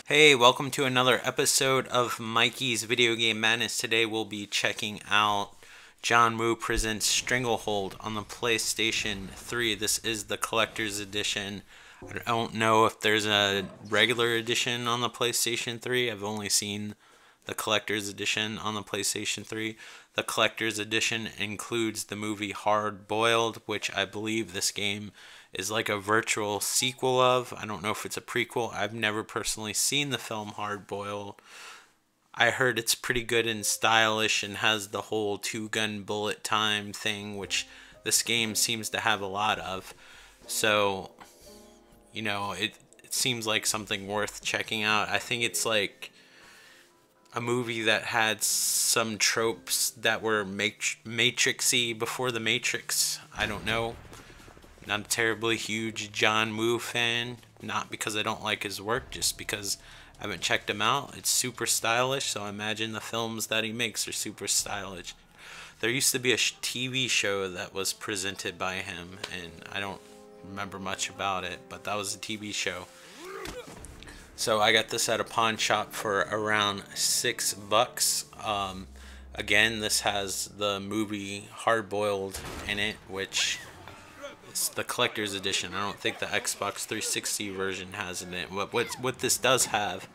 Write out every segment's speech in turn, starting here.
Hey, welcome to another episode of Mikey's Video Game Madness. Today we'll be checking out John Woo Presents Stranglehold on the PlayStation 3. This is the collector's edition. I don't know if there's a regular edition on the PlayStation 3. I've only seen the collector's edition on the PlayStation 3. The collector's edition includes the movie Hard Boiled, which I believe this game is like a virtual sequel of. I don't know if it's a prequel. I've never personally seen the film Hard Boiled. I heard it's pretty good and stylish and has the whole two-gun bullet time thing, which this game seems to have a lot of. So, it seems like something worth checking out. I think it's like a movie that had some tropes that were Matrixy before the Matrix. I don't know. Not a terribly huge John Woo fan. Not because I don't like his work, just because I haven't checked him out. It's super stylish, so I imagine the films that he makes are super stylish. There used to be a TV show that was presented by him, and I don't remember much about it, but that was a TV show. So I got this at a pawn shop for around $6. Again, this has the movie Hard Boiled in it, which is the collector's edition. I don't think the Xbox 360 version has in it. What this does have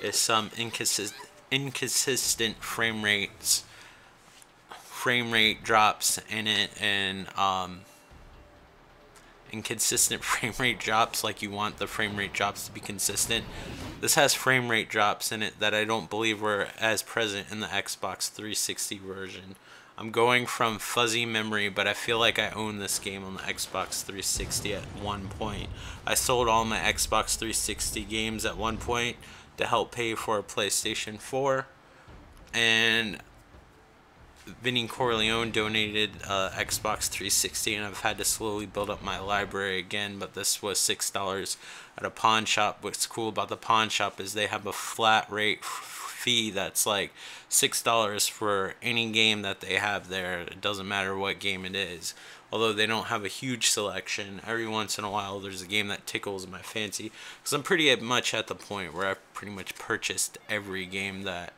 is some inconsistent frame rate drops in it, and inconsistent frame rate drops, like you want the frame rate drops to be consistent. This has frame rate drops in it that I don't believe were as present in the Xbox 360 version. I'm going from fuzzy memory, but I feel like I own this game on the Xbox 360 at one point. I sold all my Xbox 360 games at one point to help pay for a PlayStation 4, and Vinny Corleone donated Xbox 360, and I've had to slowly build up my library again, but this was $6 at a pawn shop. What's cool about the pawn shop is they have a flat rate fee that's like $6 for any game that they have there. It doesn't matter what game it is. Although they don't have a huge selection, every once in a while there's a game that tickles my fancy, because I'm pretty much at the point where I've pretty much purchased every game that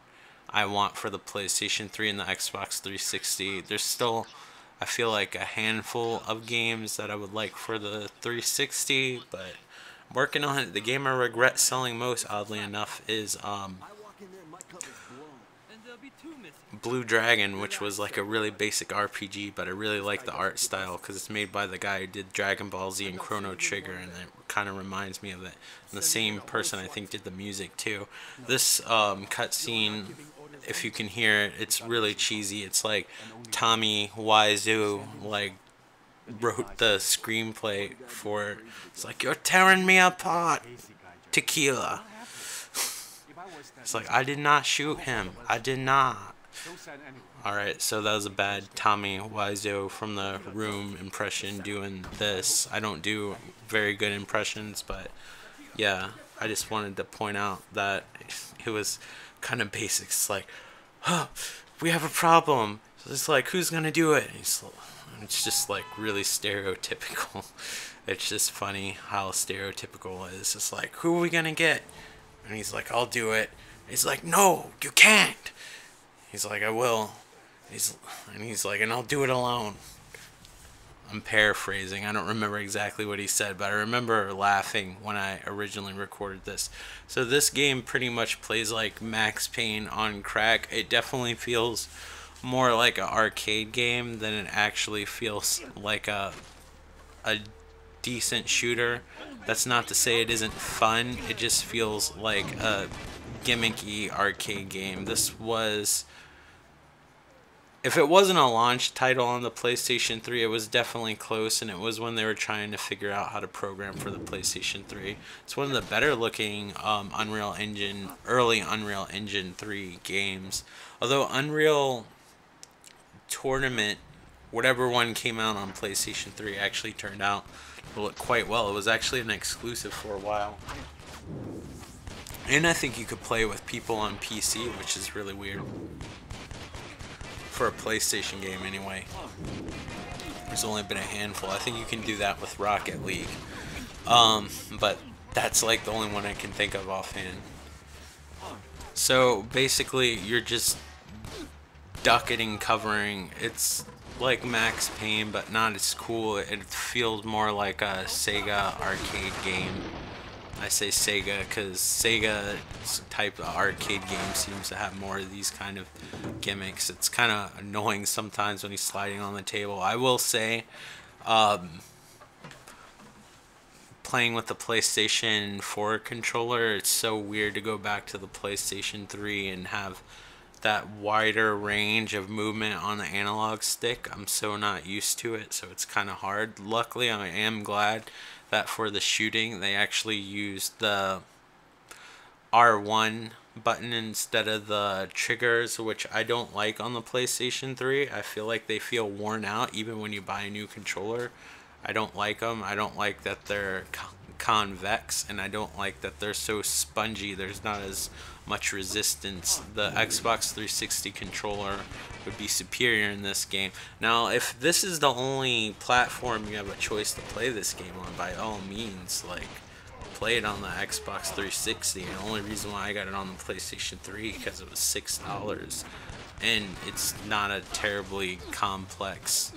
I want for the PlayStation 3 and the Xbox 360. There's still, I feel like, a handful of games that I would like for the 360, but I'm working on it. The game I regret selling most, oddly enough, is Blue Dragon, which was like a really basic RPG, but I really like the art style because it's made by the guy who did Dragon Ball Z and Chrono Trigger, and it kind of reminds me of it. And the same person, I think, did the music too. This cutscene, if you can hear it, it's really cheesy. It's like Tommy Wiseau wrote the screenplay for it. It's like, "You're tearing me apart, tequila." It's like, I did not shoot him. I did not. Alright, so that was a bad Tommy Wiseau from The Room impression doing this. I don't do very good impressions, but yeah, I just wanted to point out that it was kind of basic. It's like, "Oh, we have a problem." So it's like, "Who's gonna do it?" It's just like really stereotypical. It's just funny how stereotypical it is. It's like, "Who are we gonna get?" And he's like, "I'll do it." He's like, "No, you can't." He's like, "I will." He's like, "And I'll do it alone." I'm paraphrasing. I don't remember exactly what he said, but I remember laughing when I originally recorded this. So this game pretty much plays like Max Payne on crack. It definitely feels more like an arcade game than it actually feels like a decent shooter. That's not to say it isn't fun. It just feels like a gimmicky arcade game. This was, if it wasn't a launch title on the PlayStation 3, it was definitely close, and it was when they were trying to figure out how to program for the PlayStation 3. It's one of the better looking early Unreal Engine 3 games. Although Unreal Tournament, whatever one came out on PlayStation 3, actually turned out to look quite well. It was actually an exclusive for a while. And I think you could play with people on PC, which is really weird. For a PlayStation game, anyway. There's only been a handful. I think you can do that with Rocket League. But that's like the only one I can think of offhand. So basically, you're just ducking and covering. It's like Max Payne, but not as cool. It feels more like a Sega arcade game. I say Sega because Sega's type of arcade game seems to have more of these kind of gimmicks. It's kind of annoying sometimes when he's sliding on the table. I will say, playing with the PlayStation 4 controller, it's so weird to go back to the PlayStation 3 and have that wider range of movement on the analog stick. I'm so not used to it, so it's kind of hard. Luckily, I am glad that for the shooting they actually used the R1 button instead of the triggers, which I don't like on the PlayStation 3. I feel like they feel worn out even when you buy a new controller. I don't like them. I don't like that they're convex, and I don't like that they're so spongy. There's not as much resistance. The Xbox 360 controller would be superior in this game. Now, if this is the only platform you have a choice to play this game on, by all means, like, play it on the Xbox 360. The only reason why I got it on the PlayStation 3 because it was $6, and it's not a terribly complex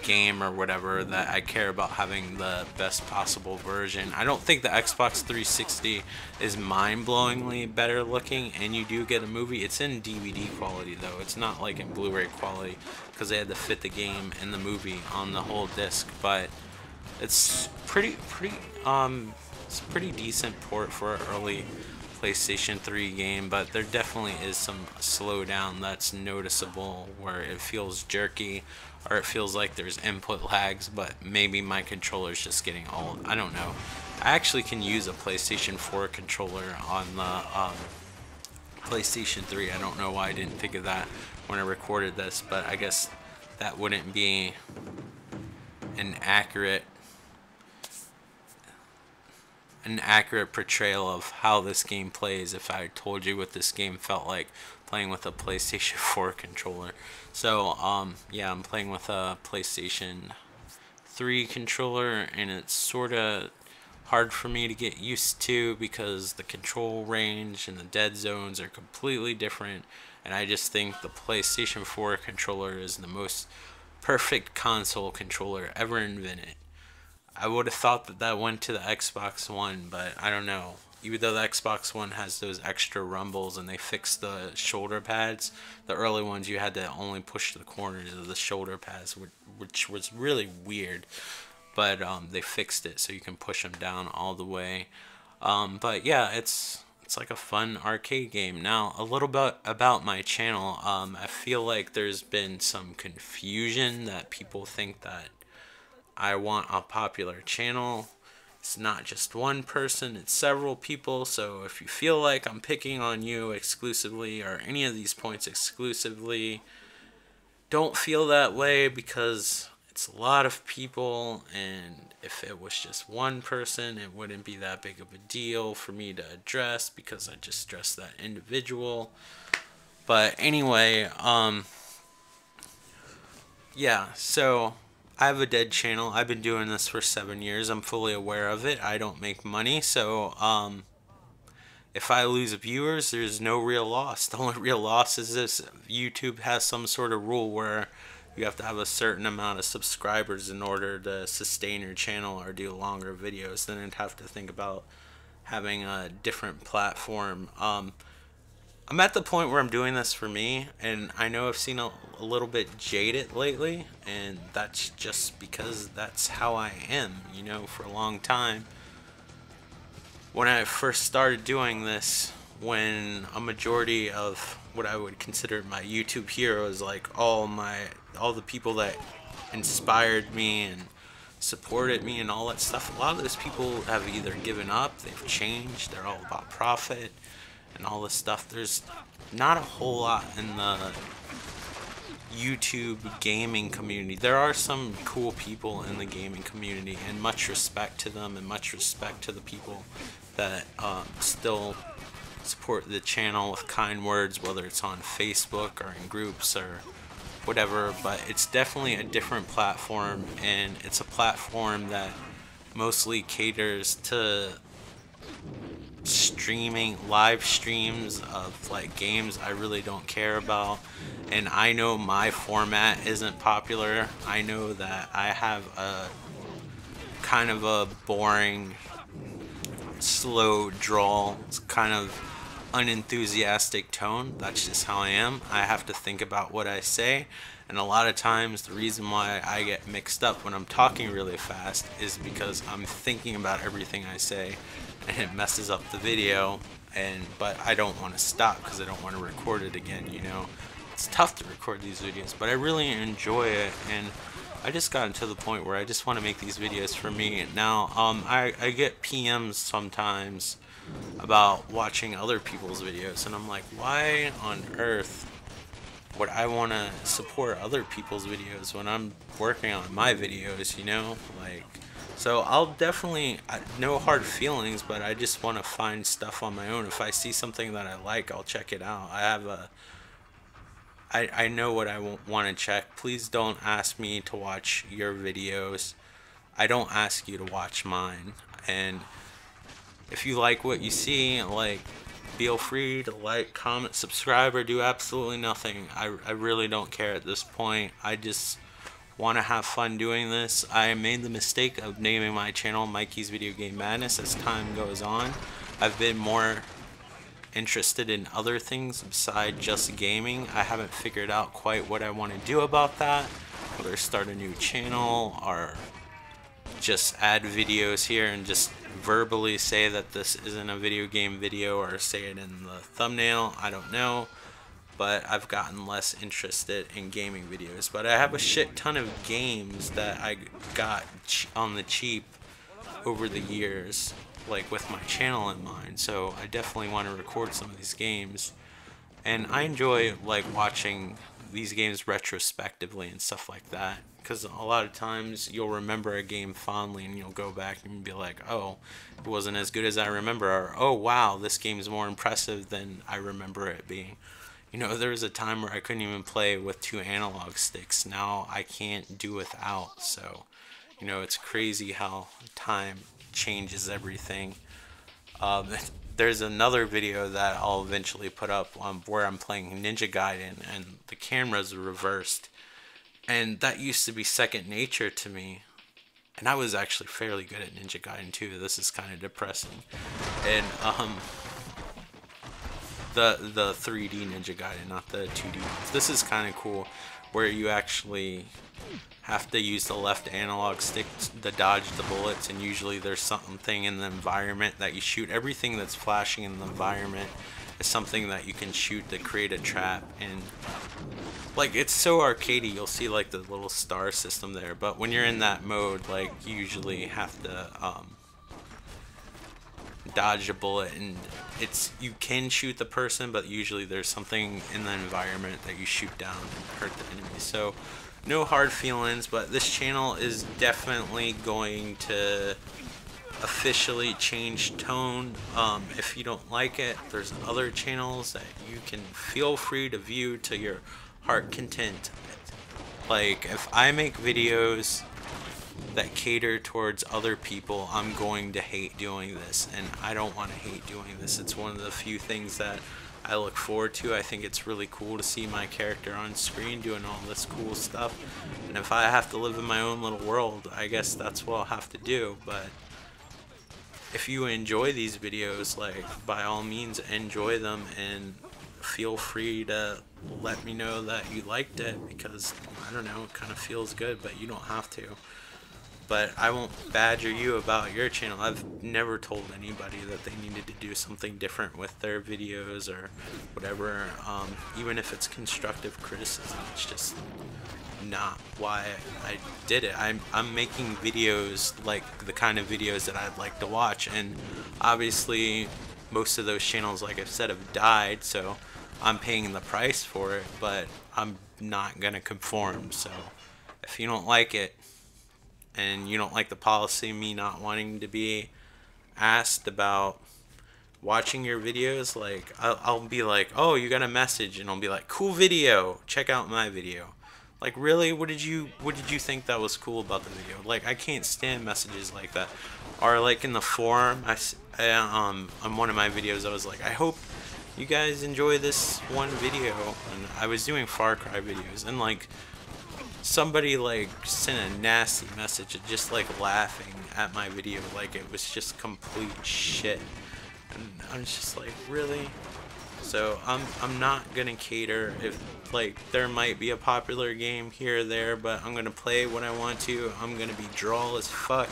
game or whatever that I care about having the best possible version. I don't think the Xbox 360 is mind-blowingly better looking, and you do get a movie. It's in DVD quality though. It's not like in Blu-ray quality because they had to fit the game and the movie on the whole disc, but it's pretty decent port for an early PlayStation 3 game, but there definitely is some slowdown that's noticeable where it feels jerky or it feels like there's input lags, but maybe my controller's just getting old. I don't know. I actually can use a PlayStation 4 controller on the PlayStation 3. I don't know why I didn't think of that when I recorded this, but I guess that wouldn't be an accurate portrayal of how this game plays if I told you what this game felt like playing with a PlayStation 4 controller. So yeah, I'm playing with a PlayStation 3 controller, and it's sort of hard for me to get used to because the control range and the dead zones are completely different, and I just think the PlayStation 4 controller is the most perfect console controller ever invented. I would have thought that that went to the Xbox One, but I don't know. Even though the Xbox One has those extra rumbles and they fixed the shoulder pads, the early ones you had to only push the corners of the shoulder pads, which was really weird. But they fixed it so you can push them down all the way. But yeah, it's like a fun arcade game. Now, a little bit about my channel. I feel like there's been some confusion that people think that I want a popular channel. It's not just one person, it's several people. So if you feel like I'm picking on you exclusively or any of these points exclusively, don't feel that way, because it's a lot of people, and if it was just one person, it wouldn't be that big of a deal for me to address because I just address that individual. But anyway, yeah, so I have a dead channel. I've been doing this for 7 years. I'm fully aware of it. I don't make money, so if I lose viewers, there's no real loss. The only real loss is this: YouTube has some sort of rule where you have to have a certain amount of subscribers in order to sustain your channel or do longer videos. Then I'd have to think about having a different platform. I'm at the point where I'm doing this for me, and I know I've seen a little bit jaded lately, and that's just because that's how I am, you know, for a long time. When I first started doing this, when a majority of what I would consider my YouTube heroes, like all the people that inspired me and supported me and all that stuff, a lot of those people have either given up, they've changed, they're all about profit and all this stuff. There's not a whole lot in the YouTube gaming community. There are some cool people in the gaming community, and much respect to them, and much respect to the people that still support the channel with kind words, whether it's on Facebook or in groups or whatever. But it's definitely a different platform, and it's a platform that mostly caters to streaming live streams of like games I really don't care about. And I know my format isn't popular. I know that I have a kind of a boring, slow drawl, kind of unenthusiastic tone. That's just how I am. I have to think about what I say, and a lot of times the reason why I get mixed up when I'm talking really fast is because I'm thinking about everything I say, and it messes up the video. But I don't want to stop because I don't want to record it again, you know. It's tough to record these videos, but I really enjoy it, and I just gotten to the point where I just want to make these videos for me. Now, I get PMs sometimes about watching other people's videos, and I'm like, why on earth would I want to support other people's videos when I'm working on my videos, you know? Like, so I'll definitely, no hard feelings, but I just want to find stuff on my own. If I see something that I like, I'll check it out. I know what I want to check. Please don't ask me to watch your videos. I don't ask you to watch mine. And if you like what you see, like, feel free to like, comment, subscribe, or do absolutely nothing. I really don't care at this point. I just want to have fun doing this. I made the mistake of naming my channel Mikey's Video Game Madness. As time goes on, I've been more interested in other things besides just gaming. I haven't figured out quite what I want to do about that, whether start a new channel or just add videos here and just verbally say that this isn't a video game video, or say it in the thumbnail. I don't know, but I've gotten less interested in gaming videos. But I have a shit ton of games that I got on the cheap over the years, like with my channel in mind, so I definitely want to record some of these games. And I enjoy like watching these games retrospectively and stuff like that, because a lot of times you'll remember a game fondly and you'll go back and be like, oh, it wasn't as good as I remember, or oh wow, this game's more impressive than I remember it being. You know, there was a time where I couldn't even play with 2 analog sticks. Now I can't do without. So, you know, it's crazy how time changes everything. There's another video that I'll eventually put up where I'm playing Ninja Gaiden and the camera's reversed, and that used to be second nature to me, and I was actually fairly good at Ninja Gaiden too. This is kind of depressing. And the 3D Ninja Gaiden, not the 2D ones. This is kind of cool, where you actually have to use the left analog stick to dodge the bullets, and usually there's something in the environment that you shoot. Everything that's flashing in the environment is something that you can shoot to create a trap. And like, it's so arcadey, you'll see like the little star system there, but when you're in that mode, like, you usually have to dodge a bullet, and you can shoot the person, but usually there's something in the environment that you shoot down and hurt the enemy. So no hard feelings, but this channel is definitely going to officially change tone. If you don't like it, there's other channels that you can feel free to view to your heart content. Like, if I make videos that cater towards other people, I'm going to hate doing this, and I don't want to hate doing this. It's one of the few things that I look forward to. I think it's really cool to see my character on screen doing all this cool stuff, and if I have to live in my own little world, I guess that's what I'll have to do. But if you enjoy these videos, like, by all means enjoy them, and feel free to let me know that you liked it, because I don't know, it kind of feels good, but you don't have to. But I won't badger you about your channel. I've never told anybody that they needed to do something different with their videos or whatever. Even if it's constructive criticism, it's just not why I did it. I'm making videos like the kind of videos that I'd like to watch, and obviously most of those channels, like I've said, have died, so I'm paying the price for it, but I'm not gonna conform. So if you don't like it, and you don't like the policy, me not wanting to be asked about watching your videos, like, I'll be like, oh, you got a message, and I'll be like, cool video, check out my video. Like, really? What did you think that was cool about the video? Like, I can't stand messages like that. Or like in the forum, on one of my videos, I was like, I hope you guys enjoy this one video, and I was doing Far Cry videos, and like somebody like sent a nasty message, just like laughing at my video, like it was just complete shit, and I was just like, really? So I'm not gonna cater if like there might be a popular game here or there, but I'm gonna play what I want to. I'm gonna be droll as fuck.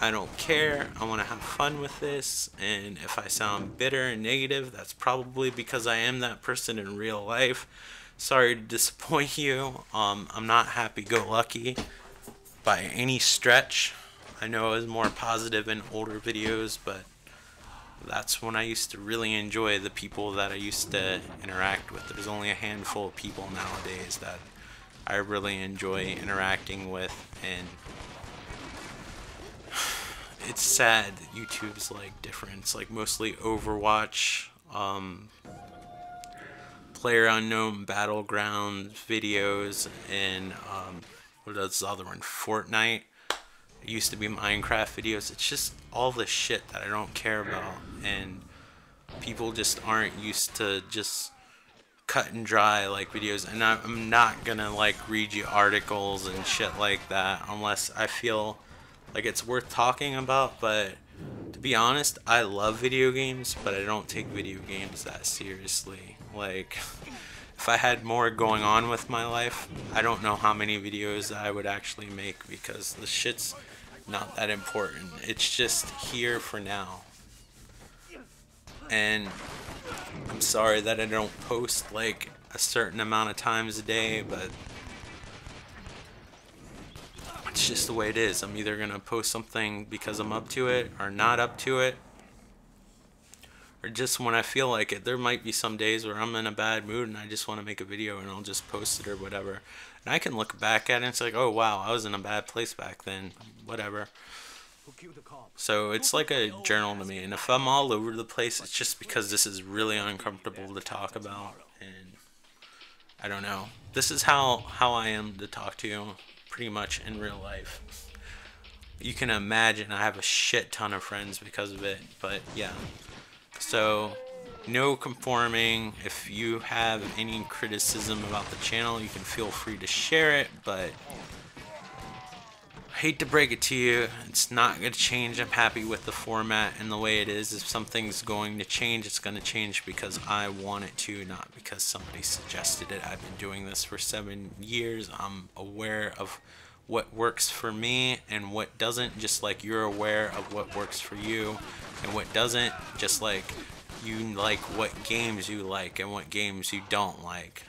I don't care. I want to have fun with this, and if I sound bitter and negative, that's probably because I am that person in real life. Sorry to disappoint you. I'm not happy-go-lucky by any stretch. I know I was more positive in older videos, but that's when I used to really enjoy the people that I used to interact with. There's only a handful of people nowadays that I really enjoy interacting with, and it's sad that YouTube's like different. It's like mostly Overwatch, PlayerUnknown Battleground videos, and what is the other one? Fortnite. It used to be Minecraft videos. It's just all this shit that I don't care about, and people just aren't used to just cut and dry like videos. And I'm not gonna like read you articles and shit like that unless I feel like it's worth talking about. But to be honest, I love video games, but I don't take video games that seriously. Like, if I had more going on with my life, I don't know how many videos I would actually make, because the shit's not that important. It's just here for now. And I'm sorry that I don't post like a certain amount of times a day, but it's just the way it is. I'm either gonna post something because I'm up to it or not up to it, or just when I feel like it. There might be some days where I'm in a bad mood and I just want to make a video, and I'll just post it or whatever. And I can look back at it and it's like, oh wow, I was in a bad place back then, whatever. So it's like a journal to me, and if I'm all over the place, it's just because this is really uncomfortable to talk about, and I don't know. This is how I am to talk to you pretty much in real life. You can imagine I have a shit ton of friends because of it, but yeah. So no conforming. If you have any criticism about the channel, you can feel free to share it, but I hate to break it to you, it's not going to change. I'm happy with the format and the way it is. If something's going to change, it's going to change because I want it to, not because somebody suggested it. I've been doing this for 7 years. I'm aware of what works for me and what doesn't, just like you're aware of what works for you and what doesn't, just like you like what games you like and what games you don't like.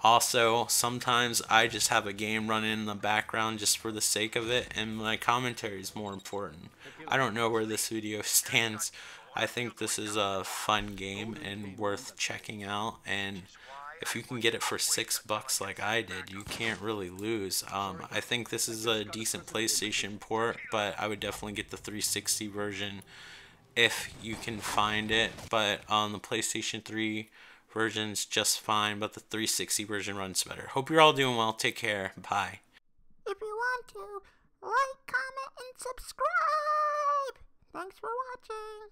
Also, sometimes I just have a game running in the background just for the sake of it, and my commentary is more important. I don't know where this video stands. I think this is a fun game and worth checking out, and if you can get it for $6 like I did, you can't really lose. I think this is a decent PlayStation port, but I would definitely get the 360 version if you can find it. But on the PlayStation 3 version's just fine, but the 360 version runs better. Hope you're all doing well. Take care. Bye. If you want to, like, comment, and subscribe. Thanks for watching.